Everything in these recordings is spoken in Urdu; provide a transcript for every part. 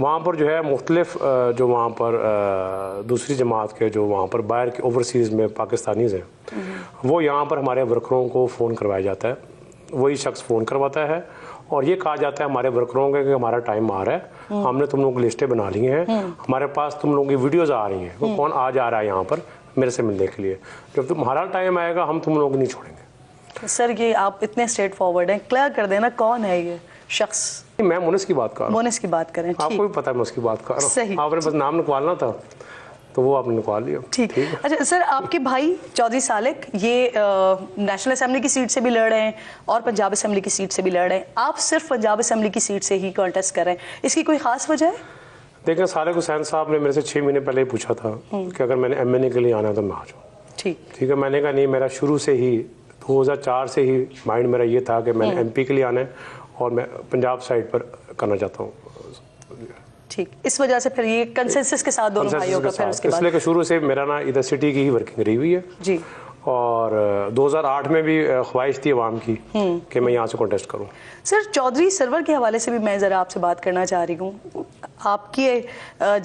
وہاں پر جو ہے مختلف جو وہاں پر دوسری جماعت کے جو وہاں پر باہر کے اوورسیز میں پاکستانیز ہیں وہ یہاں پر ہمارے ورکروں کو فون کروایا جاتا ہے, وہی شخص فون کرواتا ہے اور یہ کہا جاتا ہے ہمارے ورکروں کے کہ ہمارا ٹائم آ رہا ہے, ہم نے تم لوگوں کی لسٹیں بنا لی ہیں, ہمارے پاس تم لوگوں کی ویڈیوز آ رہی ہیں, وہ کون آ جا رہا ہے یہاں پر میرے سے ملنے کے لیے, جب تمہارا ٹائم آئے گا ہم تم لوگوں کو نہیں چھوڑیں گے. سر یہ آپ اتنے اسٹریٹ فارورڈ ہیں, کلیئر کر دینا کون ہے یہ شخص. میں مونس کی بات کر رہا ہوں. مونس کی بات کریں, آپ کو بھی پتا ہے میں اس کی بات کر رہا ہوں. صحیح, آپ نے بس نام نکالنا تھا تو وہ آپ نے نکال لیا. ٹھیک. اچھا سر, آپ کے بھائی چودھری سالک یہ نیشنل اسمبلی کی سیٹ سے بھی لڑ رہے ہیں اور پنجاب اسمبلی کی سیٹ سے بھی لڑ رہے ہیں, آپ صرف پنجاب اسمبلی کی سیٹ سے ہی کانٹیسٹ کر رہے ہیں, اس کی کوئی خاص وجہ ہے؟ دیکھیں سالک حسین صاحب نے میرے سے 6 مہینے پہلے ہی پوچھا تھا کہ اگر میں نے ایم این اے کے لیے آنا ہے تو میں آ جاؤں. ٹھیک ہے, میں نے کہا نہیں, میرا شروع سے ہی 2004 سے ہی مائنڈ میرا یہ تھا کہ میں نے ایم پی کے لیے آنا ہے اور میں پنجاب سائڈ پر کرنا چاہتا ہوں. ٹھیک, اس وجہ سے پھر یہ کنسنسس کے ساتھ دونوں بھائیوں کا پھر اس کے بعد, اس لیے کہ شروع سے میرا نا ادھر سٹی کی ہی ورکنگ رہی ہوئی ہے جی, اور 2008 میں بھی خواہش تھی عوام کی کہ میں یہاں سے کانٹیسٹ کروں. سر چودھری سرور کے حوالے سے بھی میں ذرا آپ سے بات کرنا چاہ رہی ہوں. آپ کی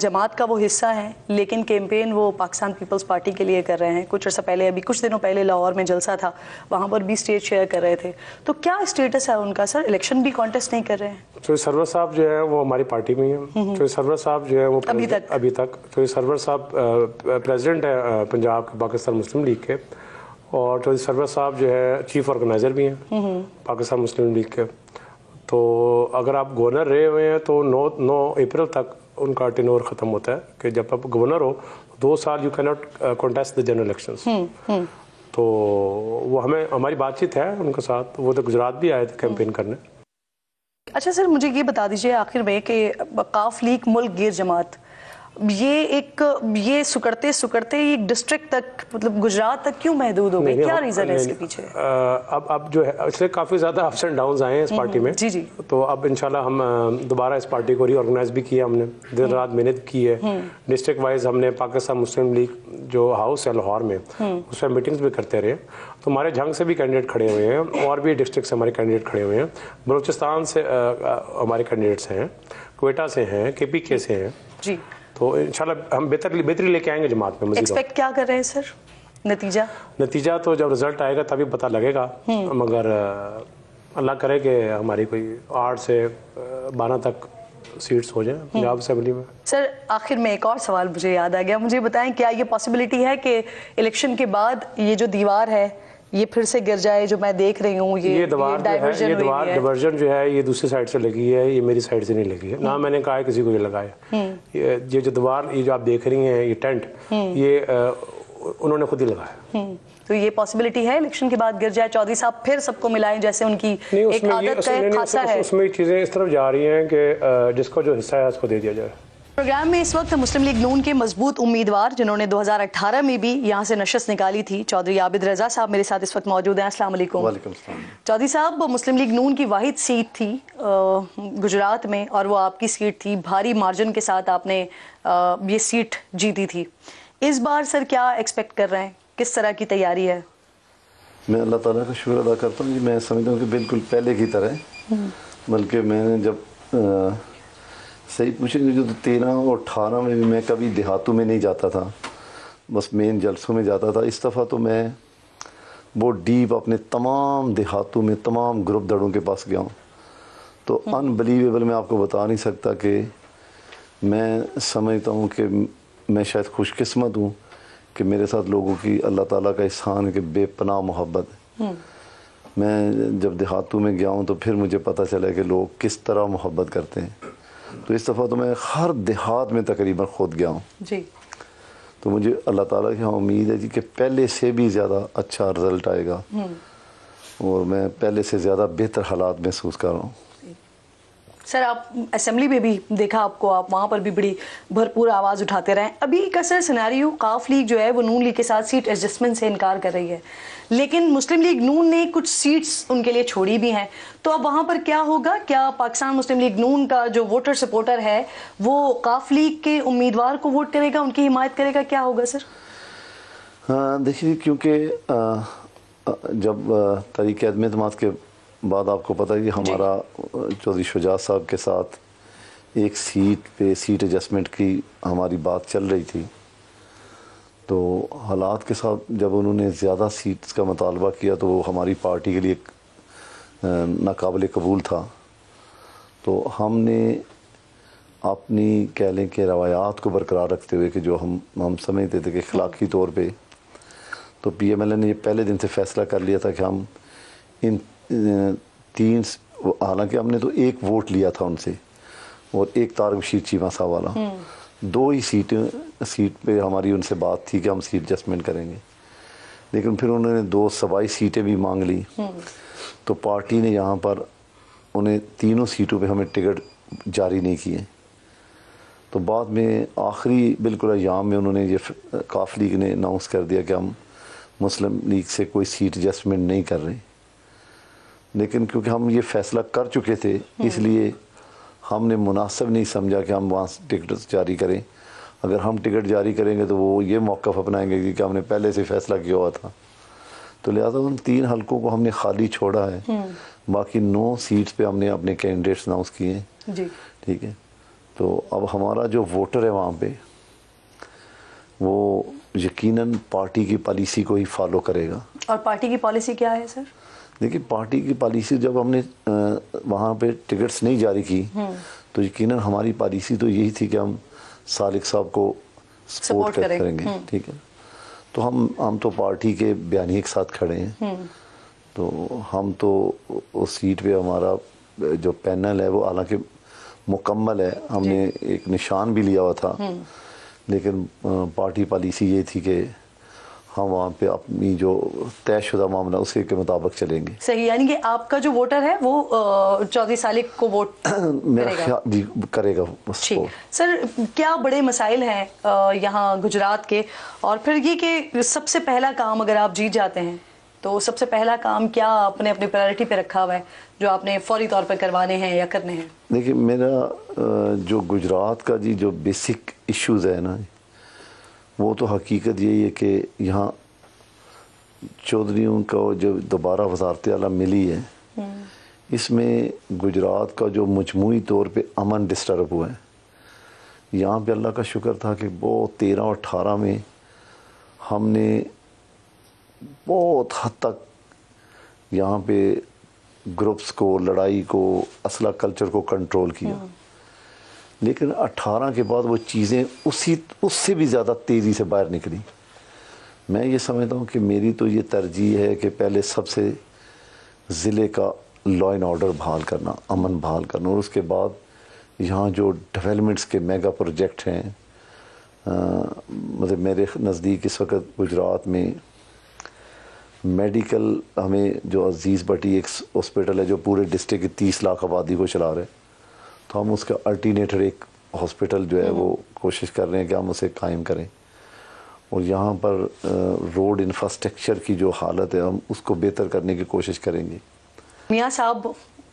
جماعت کا وہ حصہ ہیں لیکن کیمپین وہ پاکستان پیپلز پارٹی کے لیے کر رہے ہیں. کچھ عرصہ پہلے, ابھی کچھ دنوں پہلے لاہور میں جلسہ تھا, وہاں پر بھی اسٹیج شیئر کر رہے تھے, تو کیا اسٹیٹس ہے ان کا سر؟ الیکشن بھی کانٹیسٹ نہیں کر رہے ہیں. چودھری سرور صاحب جو ہے وہ ہماری پارٹی میں ہی ہیں. چودھری سرور صاحب جو ہے وہ ابھی تک چودھری سرور صاحب پریزیڈنٹ ہے پنجاب کے پاکستان مسلم لیگ کے, اور چودھری سرور صاحب جو ہے چیف آرگنائزر بھی ہیں پاکستان مسلم لیگ کے. تو اگر آپ گورنر رہے ہوئے ہیں تو 9 اپریل تک ان کا ٹینور ختم ہوتا ہے کہ جب آپ گورنر ہو 2 سال you could not contest the general elections. تو وہ ہماری بات چیت ہے ان کے ساتھ, وہ تو گجرات بھی آئے تھے کیمپین کرنے. اچھا سر, مجھے یہ بتا دیجئے آخر میں کہ ق لیگ ملک گیر جماعت یہ سکڑتے ایک ڈسٹرکٹ تک, مطلب گجرات تک کیوں محدود ہو گئی؟ کیا ریزن ہے اس کے پیچھے؟ اب جو ہے اس لیے کافی زیادہ اپس اینڈ ڈاؤنز آئے ہیں اس پارٹی میں. جی, تو اب انشاءاللہ ہم دوبارہ اس پارٹی کو ری آرگنائز بھی کیا, ہم نے دن رات محنت کی ہے. ڈسٹرکٹ وائز ہم نے پاکستان مسلم لیگ جو ہاؤس ہے لاہور میں اس میں میٹنگز بھی کرتے رہے. تو ہمارے جھنگ سے بھی کینڈیڈیٹ کھڑے ہوئے ہیں اور بھی ڈسٹرکٹ سے ہمارے کینڈیڈیٹ کھڑے ہوئے ہیں. بلوچستان سے ہمارے کینڈیڈیٹس ہیں, کوئٹہ سے ہیں, کے پی کے سے ہیں. جی, تو انشاءاللہ ہم بہتری لے کے آئیں گے جماعت میں. ایکسپیکٹ کیا کر رہے ہیں سر نتیجہ تو جب رزلٹ آئے گا تبھی پتہ لگے گا, مگر اللہ کرے کہ ہماری کوئی 8 سے 12 تک سیٹس ہو جائیں پنجاب اسمبلی میں. سر آخر میں ایک اور سوال مجھے یاد آ گیا, مجھے بتائیں کیا یہ پاسبلٹی ہے کہ الیکشن کے بعد یہ جو دیوار ہے یہ پھر سے گر جائے؟ جو میں دیکھ رہی ہوں یہ ڈائیورژن جو ہے یہ دوسری سائڈ سے لگی ہے, یہ میری سائڈ سے نہیں لگی ہے, نہ میں نے کہا ہے کسی کو یہ لگایا. یہ جو دیوار یہ جو آپ دیکھ رہی ہیں یہ ٹینٹ یہ انہوں نے خود ہی لگایا. تو یہ پاسبلٹی ہے الیکشن کے بعد گر جائے, چودھری صاحب پھر سب کو ملائیں جیسے ان کی ایک عادت کا خاصا ہے؟ اس میں چیزیں اس طرف جا رہی ہیں کہ جس کو جو حصہ ہے اس کو دے دیا جائے. پروگرام میں اس وقت مسلم لیگ نون کے مضبوط امیدوار جنہوں نے 2018 میں بھی یہاں سے نشست نکالی تھی, چودھری عابد رضا صاحب میرے ساتھ اس وقت موجود ہیں. السلام علیکم. وعلیکم السلام. چودھری صاحب, مسلم لیگ نون کی واحد سیٹ تھی گجرات میں اور وہ آپ کی سیٹ تھی, بھاری مارجن کے ساتھ آپ نے یہ سیٹ جیتی تھی. اس بار سر کیا ایکسپیکٹ کر رہے ہیں, کس طرح کی تیاری ہے؟ میں اللہ تعالیٰ کا شکر ادا کرتا ہوں جی. میں سمجھتا ہوں کہ بالکل پہلے کی طرح, بلکہ میں نے جب صحیح پوچھیں گے جو 13 اور 18 میں بھی میں کبھی دیہاتوں میں نہیں جاتا تھا, بس مین جلسوں میں جاتا تھا. اس دفعہ تو میں بہت ڈیپ اپنے تمام دیہاتوں میں تمام گروپ دڑوں کے پاس گیا ہوں. تو انبلیویبل میں آپ کو بتا نہیں سکتا کہ میں سمجھتا ہوں کہ میں شاید خوش قسمت ہوں کہ میرے ساتھ لوگوں کی اللہ تعالیٰ کا احسان ہے کہ بے پناہ محبت ہے. میں جب دیہاتوں میں گیا ہوں تو پھر مجھے پتہ چلا کہ لوگ کس طرح محبت کرتے ہیں. تو اس دفعہ تو میں ہر دیہات میں تقریباً خود گیا ہوں جی. تو مجھے اللہ تعالیٰ کی امید ہے جی کہ پہلے سے بھی زیادہ اچھا رزلٹ آئے گا اور میں پہلے سے زیادہ بہتر حالات محسوس کر رہا ہوں. سر آپ اسمبلی میں بھی دیکھا آپ کو, آپ وہاں پر بھی بڑی بھرپور آواز اٹھاتے رہے. ابھی کا سر سیناریو ق لیگ جو ہے وہ نون لیگ کے ساتھ سیٹ ایڈجسٹمنٹ سے انکار کر رہی ہے, لیکن مسلم لیگ نون نے کچھ سیٹس ان کے لیے چھوڑی بھی ہیں. تو اب وہاں پر کیا ہوگا؟ کیا پاکستان مسلم لیگ نون کا جو ووٹر سپورٹر ہے وہ ق لیگ کے امیدوار کو ووٹ کرے گا, ان کی حمایت کرے گا, کیا ہوگا سر؟ دیکھیے, کیونکہ جب تحریک عدم اعتماد کے بعد آپ کو پتہ ہے کہ ہمارا چودھری شجاعت صاحب کے ساتھ ایک سیٹ پہ سیٹ ایڈجسٹمنٹ کی ہماری بات چل رہی تھی، تو حالات کے ساتھ جب انہوں نے زیادہ سیٹس کا مطالبہ کیا تو وہ ہماری پارٹی کے لیے ناقابل قبول تھا. تو ہم نے اپنی کہہ لیں کہ روایات کو برقرار رکھتے ہوئے کہ جو ہم سمجھتے تھے کہ اخلاقی طور پہ، تو پی ایم ایل اے نے یہ پہلے دن سے فیصلہ کر لیا تھا کہ ہم ان 3، حالانکہ ہم نے تو ایک ووٹ لیا تھا ان سے اور ایک طارق بشیر چیمہ صاحب والا، 2 ہی سیٹ پہ ہماری ان سے بات تھی کہ ہم سیٹ ایڈجسٹمنٹ کریں گے، لیکن پھر انہوں نے 2 صوبائی سیٹیں بھی مانگ لی. تو پارٹی نے یہاں پر انہیں 3 سیٹوں پہ ہمیں ٹکٹ جاری نہیں کیے. تو بعد میں آخری بالکل ایام میں انہوں نے یہ کاف لیگ نے اناؤنس کر دیا کہ ہم مسلم لیگ سے کوئی سیٹ ایڈجسٹمنٹ نہیں کر رہے. لیکن کیونکہ ہم یہ فیصلہ کر چکے تھے اس لیے ہم نے مناسب نہیں سمجھا کہ ہم وہاں ٹکٹ جاری کریں. اگر ہم ٹکٹ جاری کریں گے تو وہ یہ موقف اپنائیں گے کہ ہم نے پہلے سے فیصلہ کیا ہوا تھا. تو لہٰذا ان 3 حلقوں کو ہم نے خالی چھوڑا ہے. باقی 9 سیٹس پہ ہم نے اپنے کینڈیڈیٹس اناؤنس کیے ہیں. جی ٹھیک ہے. تو اب ہمارا جو ووٹر ہے وہاں پہ وہ یقیناً پارٹی کی پالیسی کو ہی فالو کرے گا. اور پارٹی کی پالیسی کیا ہے سر؟ دیکھیے پارٹی کی پالیسی جب ہم نے وہاں پہ ٹکٹس نہیں جاری کی تو یقیناً ہماری پالیسی تو یہی تھی کہ ہم صالح صاحب کو سپورٹ کریں گے. ٹھیک ہے. تو ہم تو پارٹی کے بیانیے کے ساتھ کھڑے ہیں. تو ہم تو اس سیٹ پہ ہمارا جو پینل ہے وہ حالانکہ مکمل ہے، ہم نے ایک نشان بھی لیا ہوا تھا، لیکن پارٹی پالیسی یہ تھی کہ ہم وہاں پہ اپنی جو طے شدہ معاملہ اس کے مطابق چلیں گے. صحیح، یعنی کہ آپ کا جو ووٹر ہے وہ چودھری صالح کو ووٹ میرا خیال جی کرے گا. سر کیا بڑے مسائل ہیں یہاں گجرات کے، اور پھر یہ کہ سب سے پہلا کام اگر آپ جیت جاتے ہیں تو سب سے پہلا کام کیا آپ نے اپنی پرائرٹی پہ رکھا ہوا ہے جو آپ نے فوری طور پہ کروانے ہیں یا کرنے ہیں؟ دیکھیے میرا جو گجرات کا جو بیسک ایشوز ہے نا، وہ تو حقیقت یہی ہے کہ یہاں چودھریوں کو جو دوبارہ وزارت اعلیٰ ملی ہے، اس میں گجرات کا جو مجموعی طور پہ امن ڈسٹرب ہوا ہے. یہاں پہ اللہ کا شکر تھا کہ وہ 13 اور 18 میں ہم نے بہت حد تک یہاں پہ گروپس کو، لڑائی کو، اسلحہ کلچر کو کنٹرول کیا. لیکن 18 کے بعد وہ چیزیں اس سے بھی زیادہ تیزی سے باہر نکلی. میں یہ سمجھتا ہوں کہ میری تو یہ ترجیح ہے کہ پہلے سب سے ضلع کا لا اینڈ آرڈر بحال کرنا، امن بحال کرنا، اور اس کے بعد یہاں جو ڈیولپمنٹس کے میگا پروجیکٹ ہیں، مطلب میرے نزدیک اس وقت گجرات میں میڈیکل، ہمیں جو عزیز بٹی ایک ہاسپٹل ہے جو پورے ڈسٹرکٹ کی 30 لاکھ آبادی کو چلا رہے، تو ہم اس کا الٹرنیٹر ایک ہاسپٹل جو ہے وہ کوشش کر رہے ہیں کہ ہم اسے قائم کریں. اور یہاں پر روڈ انفراسٹرکچر کی جو حالت ہے ہم اس کو بہتر کرنے کی کوشش کریں گے. میاں صاحب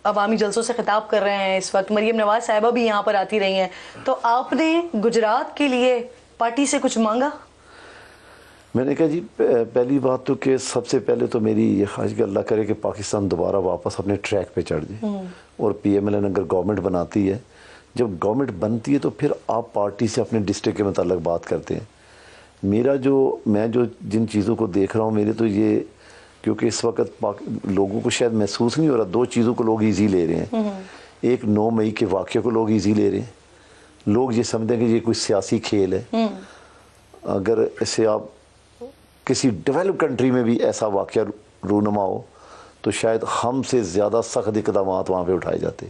عوامی جلسوں سے خطاب کر رہے ہیں اس وقت، مریم نواز صاحبہ بھی یہاں پر آتی رہی ہیں، تو آپ نے گجرات کے لیے پارٹی سے کچھ مانگا؟ میں نے کہا جی پہلی بات تو کہ سب سے پہلے تو میری یہ خواہش کہ اللہ کرے کہ پاکستان دوبارہ واپس اپنے ٹریک پہ چڑھ جائے. اور پی ایم ایل این اگر گورنمنٹ بناتی ہے، جب گورنمنٹ بنتی ہے تو پھر آپ پارٹی سے اپنے ڈسٹرکٹ کے متعلق بات کرتے ہیں. میں جن چیزوں کو دیکھ رہا ہوں، میرے تو یہ، کیونکہ اس وقت لوگوں کو شاید محسوس نہیں ہو رہا، 2 چیزوں کو لوگ ایزی لے رہے ہیں. ایک 9 مئی کے واقعے کو لوگ ایزی لے رہے ہیں، لوگ یہ سمجھتے ہیں کہ یہ کوئی سیاسی کھیل ہے. اگر اسے آپ کسی ڈیولپ کنٹری میں بھی ایسا واقعہ رونما ہو تو شاید ہم سے زیادہ سخت اقدامات وہاں پہ اٹھائے جاتے.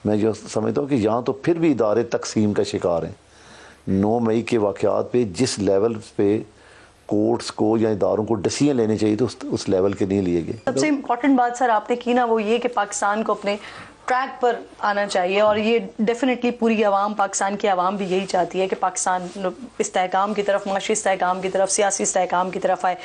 میں یہ سمجھتا ہوں کہ یہاں تو پھر بھی ادارے تقسیم کا شکار ہیں. 9 مئی کے واقعات پہ جس لیول پہ کورٹس کو یا اداروں کو ڈسیزن لینے چاہیے تو اس لیول کے نہیں لیے گئے. سب سے امپورٹنٹ بات سر آپ نے کی نا، وہ یہ کہ پاکستان کو اپنے ٹریک پر آنا چاہیے، اور یہ ڈیفینیٹلی پوری عوام، پاکستان کی عوام بھی یہی چاہتی ہے کہ پاکستان استحکام کی طرف، معاشی استحکام کی طرف، سیاسی استحکام کی طرف آئے.